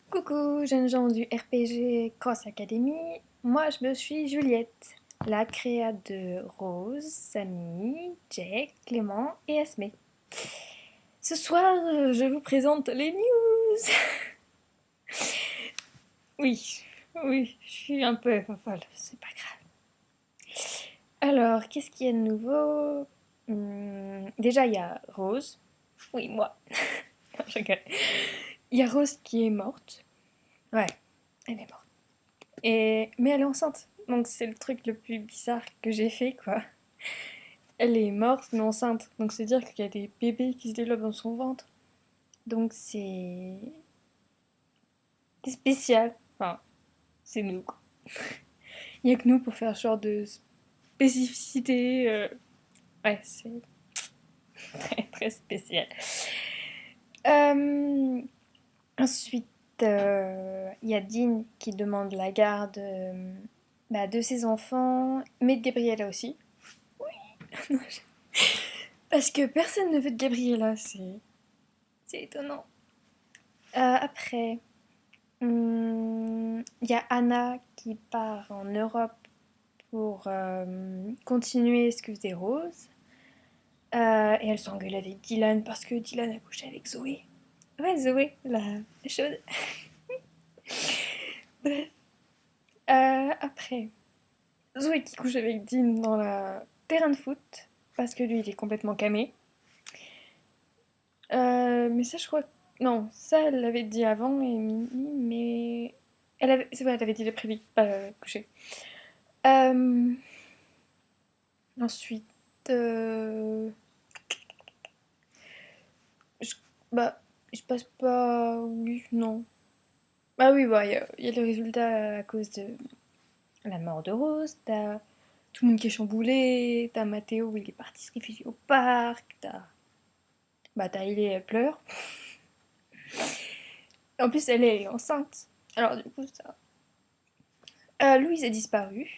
Coucou, jeunes gens du RPG Cross Academy. Moi, je me suis Juliette, la créa de Rose, Samy, Jake, Clément et Esmé. Ce soir, je vous présente les news. Oui, oui, je suis un peu folle, c'est pas grave. Alors, qu'est-ce qu'il y a de nouveau? Déjà, il y a Rose. Oui, moi. Je rigole. Il y a Rose qui est morte. Ouais, elle est morte. Mais elle est enceinte. Donc c'est le truc le plus bizarre que j'ai fait, quoi. Elle est morte, mais enceinte. Donc c'est dire qu'il y a des bébés qui se développent dans son ventre. Donc c'est spécial. Enfin, c'est nous, quoi. Il n'y a que nous pour faire ce genre de spécificité. Ouais, c'est très très spécial. Euh, Ensuite, il y a Dean qui demande la garde de ses enfants, mais de Gabriella aussi. Parce que personne ne veut de Gabriella, c'est étonnant. Après, il y a Anna qui part en Europe pour continuer ce que faisait Rose. Et elle s'engueule avec Dylan parce que Dylan a couché avec Zoé. Ouais, Zoé, la chaude. Bref. Après, Zoé qui couche avec Dean dans la terrain de foot parce que lui il est complètement camé. Mais ça, je crois. Non, ça, elle l'avait dit avant, et Mimi, mais. C'est vrai, elle avait dit les prévu pas coucher. Euh, Ensuite. euh, je... Bah, je passe pas. Oui, non. Ah oui, bah, il y a le résultat à cause de la mort de Rose. T'as tout le monde qui est chamboulé. T'as Mathéo, il est parti se réfugier au parc. T'as Hailey, elle pleure. En plus, elle est enceinte. Alors, du coup, ça. Louise a disparu.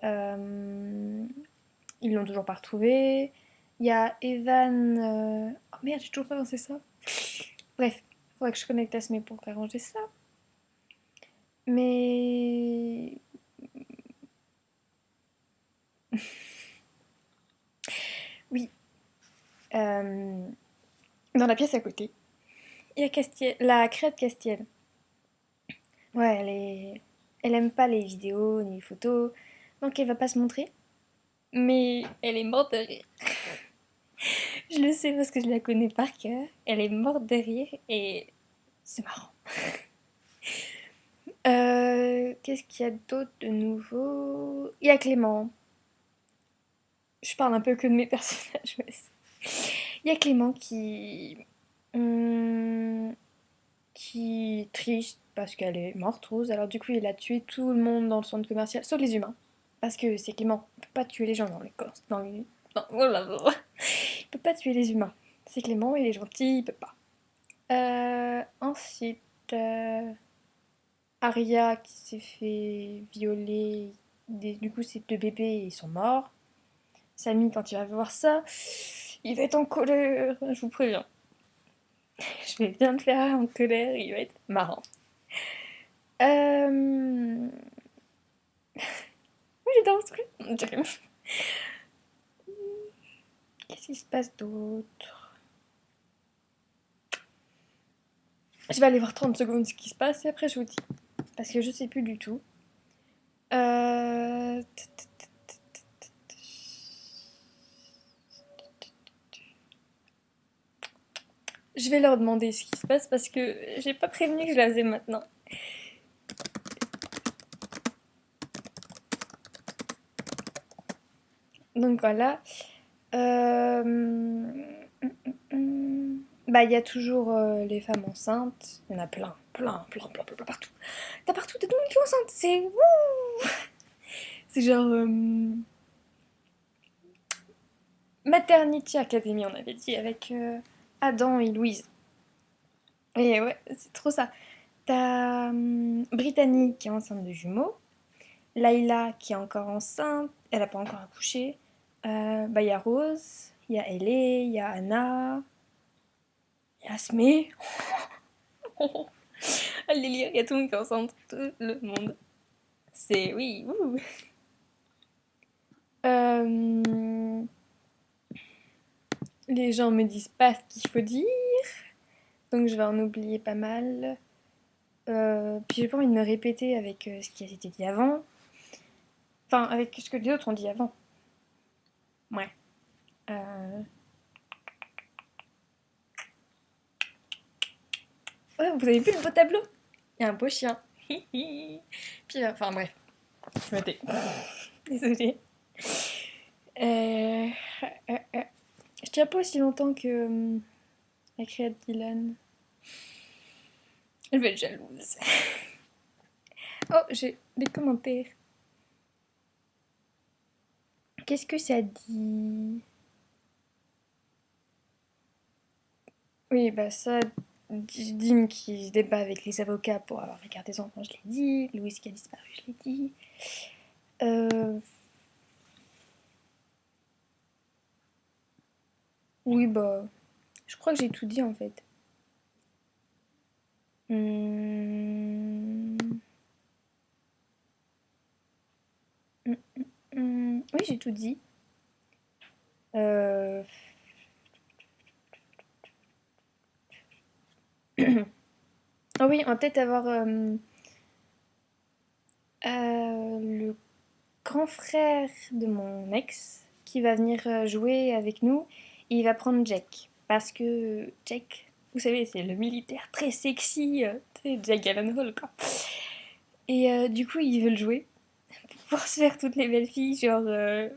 Euh, Ils l'ont toujours pas retrouvé. Il y a Evan. Oh merde, j'ai toujours pas lancé ça. Bref, faudrait que je connecte à Smé pour arranger ça. Mais. Oui. euh, Dans la pièce à côté, il y a Castiel, la créa de Castiel. Ouais, elle aime pas les vidéos ni les photos, donc elle va pas se montrer. Mais elle est morte de rire. Je le sais parce que je la connais par cœur. Elle est morte de rire et c'est marrant. Qu'est-ce qu'il y a d'autre de nouveau? Il y a Clément. Je parle un peu que de mes personnages. Ouais. Il y a Clément hum, qui est triste parce qu'elle est morte, Rose. Alors du coup, il a tué tout le monde dans le centre commercial, sauf les humains. Parce que c'est Clément. Il peut pas tuer les gens dans les corses. Dans les... Non, oh là là. Il peut pas tuer les humains. C'est Clément, il est gentil, il peut pas. Ensuite, Arya qui s'est fait violer. Du coup, ses deux bébés, ils sont morts. Samy, quand il va voir ça, il va être en colère, je vous préviens. Je vais bien le faire en colère, il va être marrant. Euh... Oui, j'adore ce truc. Qu'est-ce qui se passe d'autre? Je vais aller voir 30 secondes ce qui se passe et après je vous dis. Parce que je sais plus du tout. Euh... Je vais leur demander ce qui se passe parce que j'ai pas prévenu que je la faisais maintenant. Donc voilà. Euh... Bah, il y a toujours les femmes enceintes. Il y en a plein, plein, plein, plein, plein, plein, partout. T'as partout, t'as tout le monde qui est enceinte. C'est wouh. C'est genre Maternity Academy, on avait dit, avec Adam et Louise. Et ouais, c'est trop ça. T'as Brittany qui est enceinte de jumeaux. Layla qui est encore enceinte. Elle a pas encore accouché. Bah, il y a Rose, il y a Ellie, il y a Anna, il y a Smé. Ah, le délire, il y a tout le monde qui est ensemble, tout le monde. C'est oui, ouh. Euh, Les gens me disent pas ce qu'il faut dire, donc je vais en oublier pas mal. Puis j'ai pas envie de me répéter avec ce qui a été dit avant. Enfin, avec ce que les autres ont dit avant. Ouais. Euh... Ouais, vous avez vu le beau tableau? Il y a un beau chien. Puis, enfin bref, je me tais. Désolée. Euh... euh. Je tiens pas aussi longtemps que la créa de Dylan. Je vais être jalouse. Oh, j'ai des commentaires. Qu'est-ce que ça dit? Oui, bah ça, Dean qui se débat avec les avocats pour avoir la carte des enfants, je l'ai dit. Louise qui a disparu, je l'ai dit. Oui, bah, je crois que j'ai tout dit en fait. Hum, Oui, j'ai tout dit. Euh... Ah oui, on va peut-être avoir le grand frère de mon ex qui va venir jouer avec nous. Et il va prendre Jack. Parce que Jack, vous savez, c'est le militaire très sexy. Tu sais, Jack Gyllenhaal, quoi. Et du coup, il veut le jouer. Pour se faire toutes les belles filles. Genre,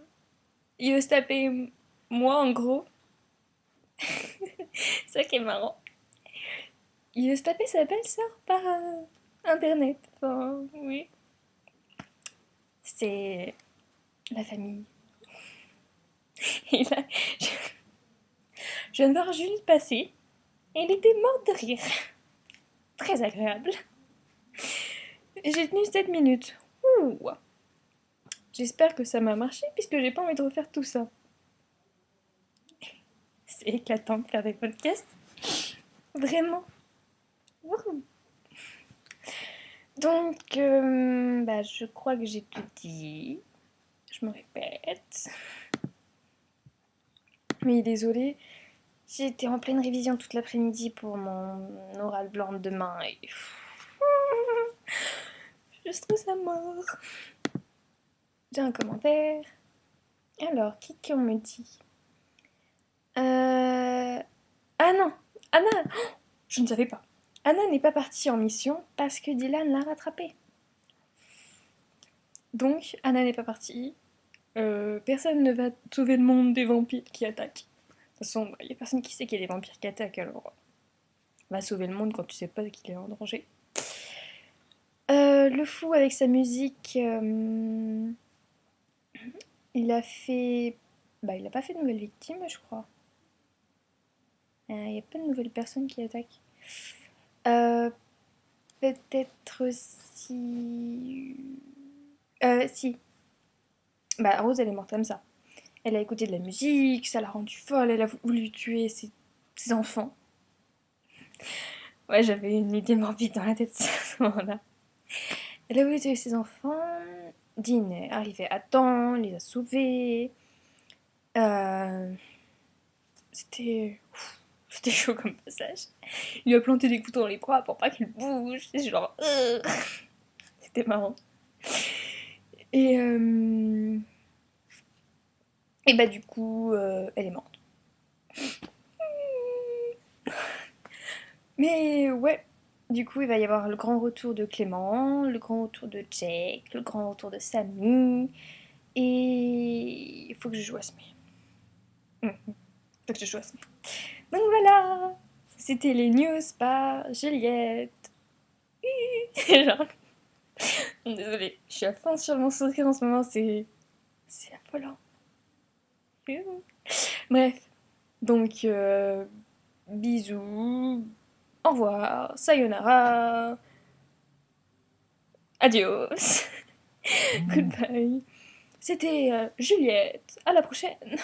il veut se taper moi, en gros. C'est ça qui est marrant. Il veut se taper sa belle-sœur par internet. Enfin, oui. C'est la famille. Et là, je viens de voir Julie passer. Et elle était morte de rire. Très agréable. J'ai tenu 7 minutes. Ouh. J'espère que ça m'a marché puisque j'ai pas envie de refaire tout ça. C'est éclatant de faire des podcasts. Vraiment. Ouh. Donc, bah, je crois que j'ai tout dit. Je me répète. Oui, désolée. J'ai été en pleine révision toute l'après-midi pour mon oral blanc de demain et je stresse à mort. J'ai un commentaire. Alors, qui on me dit Ah non, Anna, oh, je ne savais pas. Anna n'est pas partie en mission parce que Dylan l'a rattrapée. Donc, Anna n'est pas partie. Personne ne va sauver le monde des vampires qui attaquent. De toute façon, il n'y a personne qui sait qu'il y a des vampires qui attaquent, alors va sauver le monde quand tu sais pas qu'il est en danger. Le fou avec sa musique, il a fait... Bah, il a pas fait de nouvelles victimes, je crois. Il y a pas de nouvelles personnes qui attaquent. Peut-être si... si. Bah, Rose, elle est morte comme ça. Elle a écouté de la musique, ça l'a rendue folle, elle a voulu tuer ses enfants. Ouais, j'avais une idée morbide dans la tête à ce moment-là. Elle a voulu tuer ses enfants. Dean est arrivé à temps, les a sauvés. Euh, C'était... C'était chaud comme passage. Il lui a planté des couteaux dans les bras pour pas qu'il bouge. C'est genre... C'était marrant. Et... Et bah du coup, elle est morte. Mais ouais, du coup, il va y avoir le grand retour de Clément, le grand retour de Jake, le grand retour de Sammy. Et il faut que je joue à Smee. Faut que je joue à Smee. Donc voilà, c'était les news par Juliette. Genre... Désolée, je suis à fond sur mon sourire en ce moment, c'est affolant. Bref, donc bisous, au revoir, sayonara, adios, goodbye. C'était Juliette, à la prochaine.